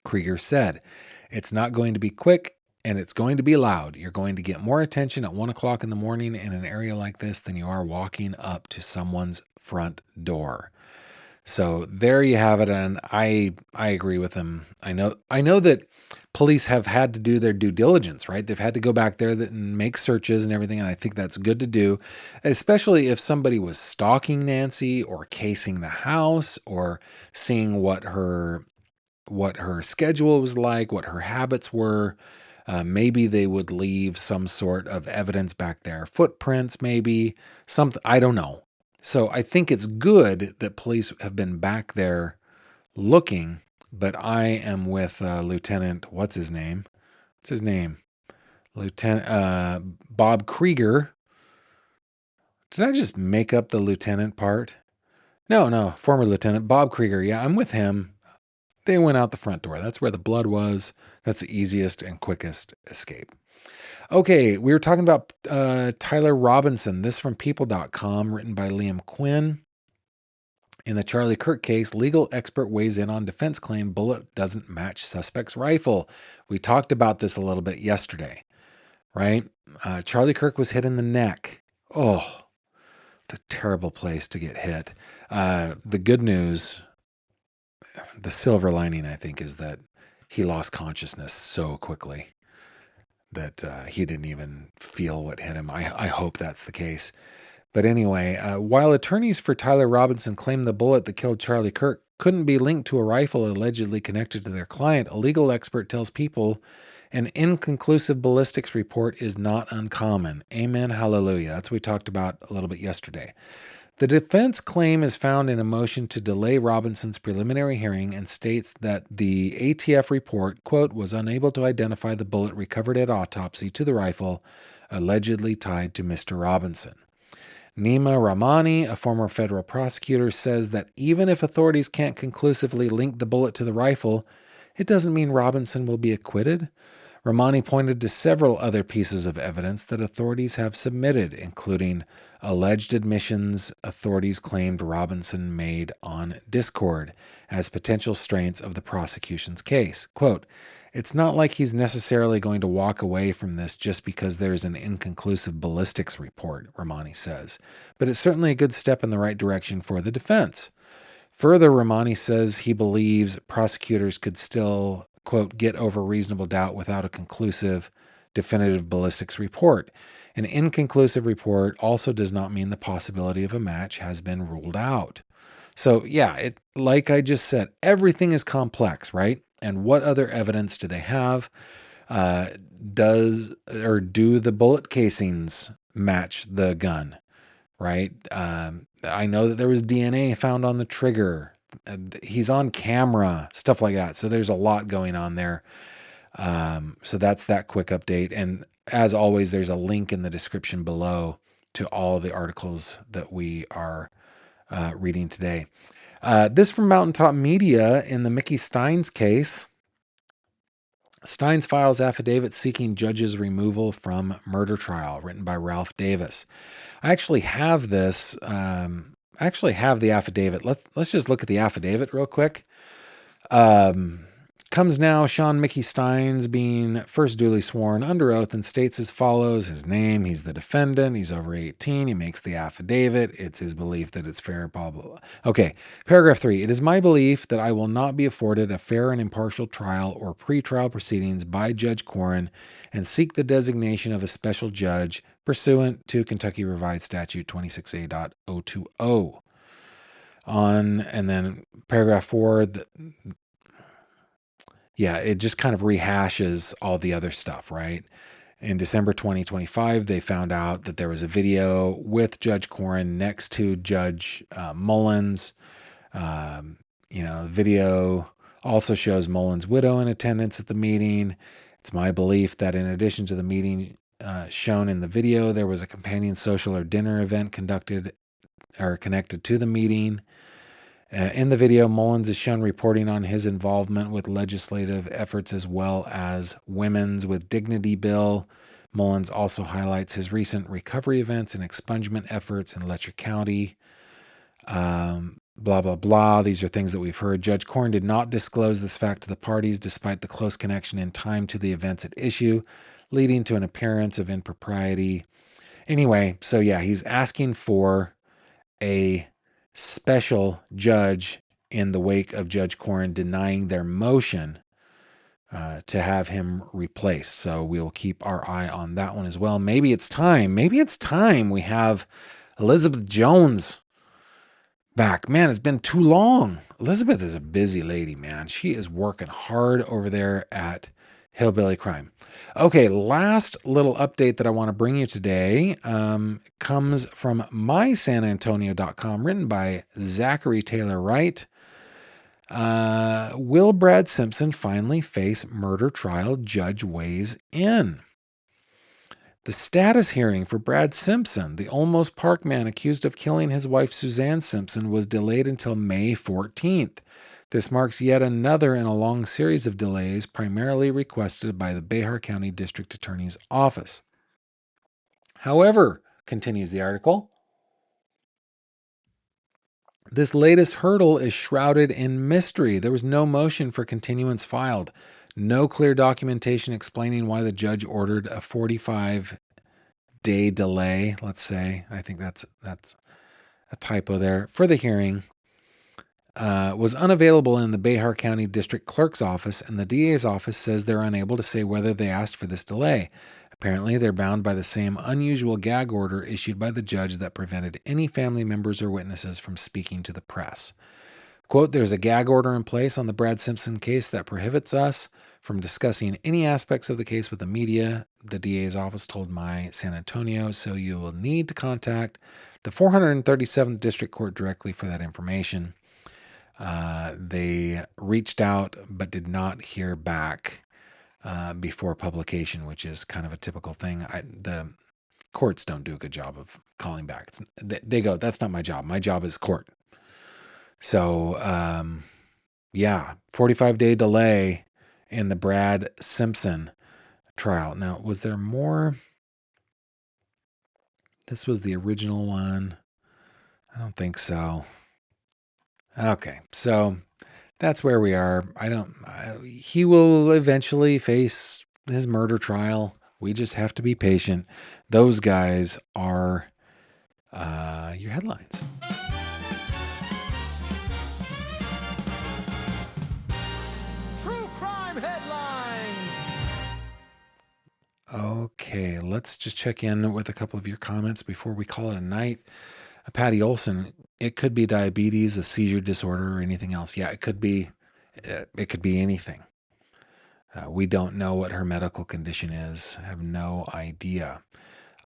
Krieger said. It's not going to be quick, and it's going to be loud. You're going to get more attention at 1 o'clock in the morning in an area like this than you are walking up to someone's front door. So there you have it, and I agree with him. I know that police have had to do their due diligence, right? They've had to go back there and make searches and everything, and I think that's good to do, especially if somebody was stalking Nancy or casing the house or seeing what her schedule was like, what her habits were. Maybe they would leave some sort of evidence back there, footprints, maybe something. I don't know. So I think it's good that police have been back there looking, but I am with Lieutenant, what's his name? What's his name? Lieutenant Bob Krieger. Did I just make up the lieutenant part? No, former Lieutenant Bob Krieger. Yeah, I'm with him. They went out the front door. That's where the blood was. That's the easiest and quickest escape. Okay, we were talking about Tyler Robinson. This from people.com, written by Liam Quinn. In the Charlie Kirk case, legal expert weighs in on defense claim bullet doesn't match suspect's rifle. We talked about this a little bit yesterday, right? Charlie Kirk was hit in the neck. Oh, what a terrible place to get hit. The good news, the silver lining, I think, is that he lost consciousness so quickly that he didn't even feel what hit him. I hope that's the case. But anyway, while attorneys for Tyler Robinson claim the bullet that killed Charlie Kirk couldn't be linked to a rifle allegedly connected to their client, a legal expert tells People an inconclusive ballistics report is not uncommon. Amen, hallelujah. That's what we talked about a little bit yesterday. The defense claim is found in a motion to delay Robinson's preliminary hearing and states that the ATF report, quote, was unable to identify the bullet recovered at autopsy to the rifle allegedly tied to Mr. Robinson. Nima Rahmani, a former federal prosecutor, says that even if authorities can't conclusively link the bullet to the rifle, it doesn't mean Robinson will be acquitted. Rahmani pointed to several other pieces of evidence that authorities have submitted, including alleged admissions authorities claimed Robinson made on Discord as potential strengths of the prosecution's case. Quote, it's not like he's necessarily going to walk away from this just because there's an inconclusive ballistics report, Rahmani says, but it's certainly a good step in the right direction for the defense. Further, Rahmani says he believes prosecutors could still, quote, get over reasonable doubt without a conclusive, definitive ballistics report. An inconclusive report also does not mean the possibility of a match has been ruled out. So yeah, like I just said, everything is complex, right? And what other evidence do they have? Do the bullet casings match the gun, right? I know that there was DNA found on the trigger. He's on camera, stuff like that. So there's a lot going on there. So that's that quick update. And as always, there's a link in the description below to all of the articles that we are reading today. This from Mountaintop Media in the Mickey Steins case. Steins files affidavit seeking judge's removal from murder trial, written by Ralph Davis. I actually have this. I actually have the affidavit. Let's just look at the affidavit real quick. Comes now, Sean Mickey Steins being first duly sworn under oath and states as follows. His name, he's the defendant, he's over 18, he makes the affidavit, it's his belief that it's fair, blah, blah, blah. Okay, paragraph 3. It is my belief that I will not be afforded a fair and impartial trial or pretrial proceedings by Judge Corrin and seek the designation of a special judge pursuant to Kentucky Revised Statute 26A.020. And then paragraph 4, it just kind of rehashes all the other stuff, right? In December 2025, they found out that there was a video with Judge Corrin next to Judge Mullins. The video also shows Mullins' widow in attendance at the meeting. It's my belief that in addition to the meeting shown in the video, there was a companion social or dinner event conducted or connected to the meeting. In the video, Mullins is shown reporting on his involvement with legislative efforts as well as Women's with Dignity bill. Mullins also highlights his recent recovery events and expungement efforts in Letcher County. Blah, blah, blah. These are things that we've heard. Judge Corrin did not disclose this fact to the parties despite the close connection in time to the events at issue, leading to an appearance of impropriety. Anyway, so yeah, he's asking for a special judge in the wake of Judge Corrin denying their motion to have him replaced. So we'll keep our eye on that one as well. Maybe it's time. Maybe it's time we have Elizabeth Jones back. Man, it's been too long. Elizabeth is a busy lady, man. She is working hard over there at Hillbilly Crime. Okay, last little update that I want to bring you today comes from mysanantonio.com, written by Zachary Taylor Wright. Will Brad Simpson finally face murder trial? Judge weighs in. The status hearing for Brad Simpson, the Olmos Park man accused of killing his wife Suzanne Simpson, was delayed until May 14th. This marks yet another in a long series of delays, primarily requested by the Behar County District Attorney's Office. However, continues the article, this latest hurdle is shrouded in mystery. There was no motion for continuance filed, no clear documentation explaining why the judge ordered a 45-day delay, let's say. I think that's a typo there. For the hearing, was unavailable in the Behar County District Clerk's office, and the DA's office says they're unable to say whether they asked for this delay. Apparently, they're bound by the same unusual gag order issued by the judge that prevented any family members or witnesses from speaking to the press. Quote, there's a gag order in place on the Brad Simpson case that prohibits us from discussing any aspects of the case with the media, the DA's office told My San Antonio, so you will need to contact the 437th District Court directly for that information. They reached out but did not hear back before publication, which is kind of a typical thing. The courts don't do a good job of calling back. They go, that's not my job. My job is court. So, 45-day delay in the Brad Simpson trial. Now, was there more? This was the original one. I don't think so. Okay, so that's where we are. He will eventually face his murder trial. We just have to be patient. Those guys are your headlines. True crime headlines. Okay, let's just check in with a couple of your comments before we call it a night. Patty Olson, it could be diabetes, a seizure disorder, or anything else. Yeah, it could be anything. We don't know what her medical condition is. I have no idea.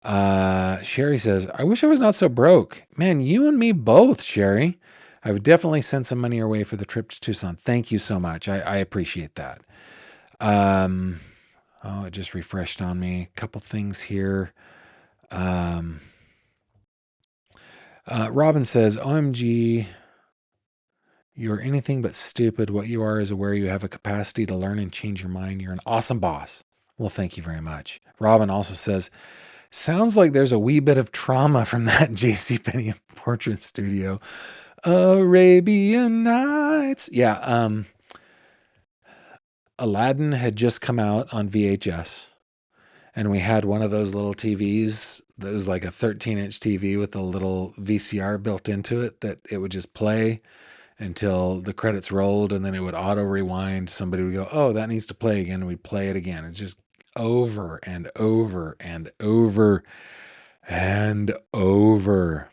Sherry says, I wish I was not so broke. Man, you and me both, Sherry. I would definitely send some money your way for the trip to Tucson. Thank you so much. I appreciate that. It just refreshed on me. A couple things here. Robin says, OMG, you're anything but stupid. What you are is aware you have a capacity to learn and change your mind. You're an awesome boss. Well, thank you very much. Robin also says, sounds like there's a wee bit of trauma from that JCPenney portrait studio. Arabian Nights. Yeah. Aladdin had just come out on VHS. And we had one of those little TVs that was like a 13-inch TV with a little VCR built into it that it would just play until the credits rolled, and then it would auto rewind. Somebody would go, oh, that needs to play again. And we'd play it again. It's just over and over and over and over.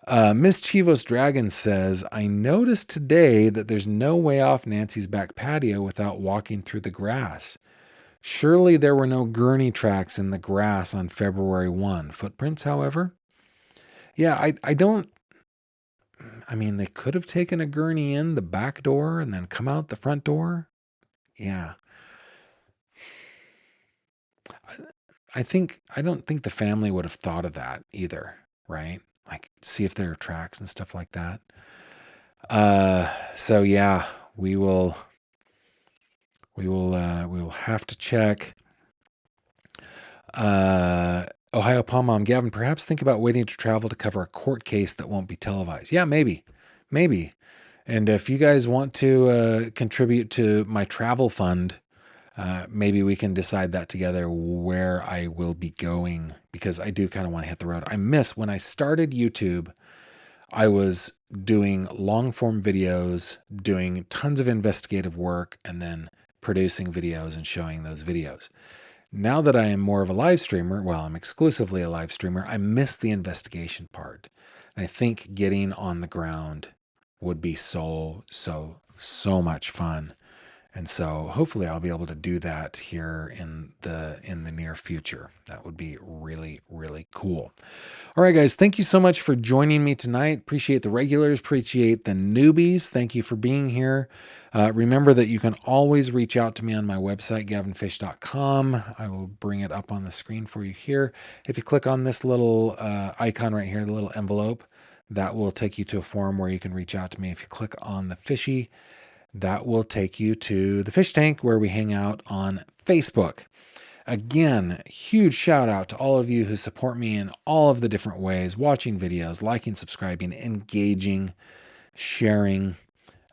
Miss Chivos Dragon says, I noticed today that there's no way off Nancy's back patio without walking through the grass. Surely there were no gurney tracks in the grass on February 1. Footprints, however? Yeah, I mean, they could have taken a gurney in the back door and then come out the front door. Yeah. I don't think the family would have thought of that either, right? Like, see if there are tracks and stuff like that. So yeah, we will have to check. Ohio Palm Mom Gavin, perhaps think about waiting to travel to cover a court case that won't be televised. Yeah, maybe. And if you guys want to contribute to my travel fund, maybe we can decide that together where I will be going, because I do kind of want to hit the road. I miss when I started YouTube. I was doing long form videos, doing tons of investigative work, and then producing videos and showing those videos. Now that I am more of a live streamer, well, I'm exclusively a live streamer, I miss the investigation part. And I think getting on the ground would be so much fun. And so hopefully I'll be able to do that here in the near future. That would be really, really cool. All right, guys, thank you so much for joining me tonight. Appreciate the regulars, appreciate the newbies. Thank you for being here. Remember that you can always reach out to me on my website, gavinfish.com. I will bring it up on the screen for you here. If you click on this little icon right here, the little envelope, that will take you to a form where you can reach out to me. If you click on the fishy, that will take you to the fish tank where we hang out on Facebook. Again, huge shout out to all of you who support me in all of the different ways, watching videos, liking, subscribing, engaging, sharing,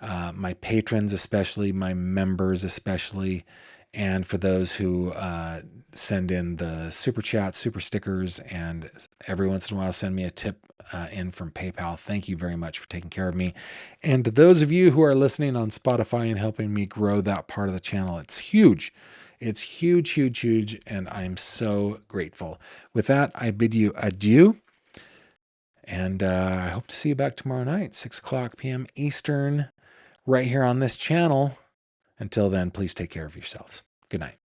my patrons especially, my members especially, and for those who send in the super chats, super stickers, and every once in a while send me a tip in from PayPal. Thank you very much for taking care of me. And to those of you who are listening on Spotify and helping me grow that part of the channel, it's huge. It's huge, huge, huge, and I'm so grateful. With that, I bid you adieu, and I hope to see you back tomorrow night, 6 o'clock p.m. Eastern, right here on this channel. Until then, please take care of yourselves. Good night.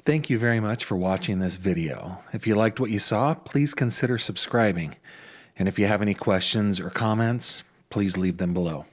Thank you very much for watching this video. If you liked what you saw, please consider subscribing. And if you have any questions or comments, please leave them below.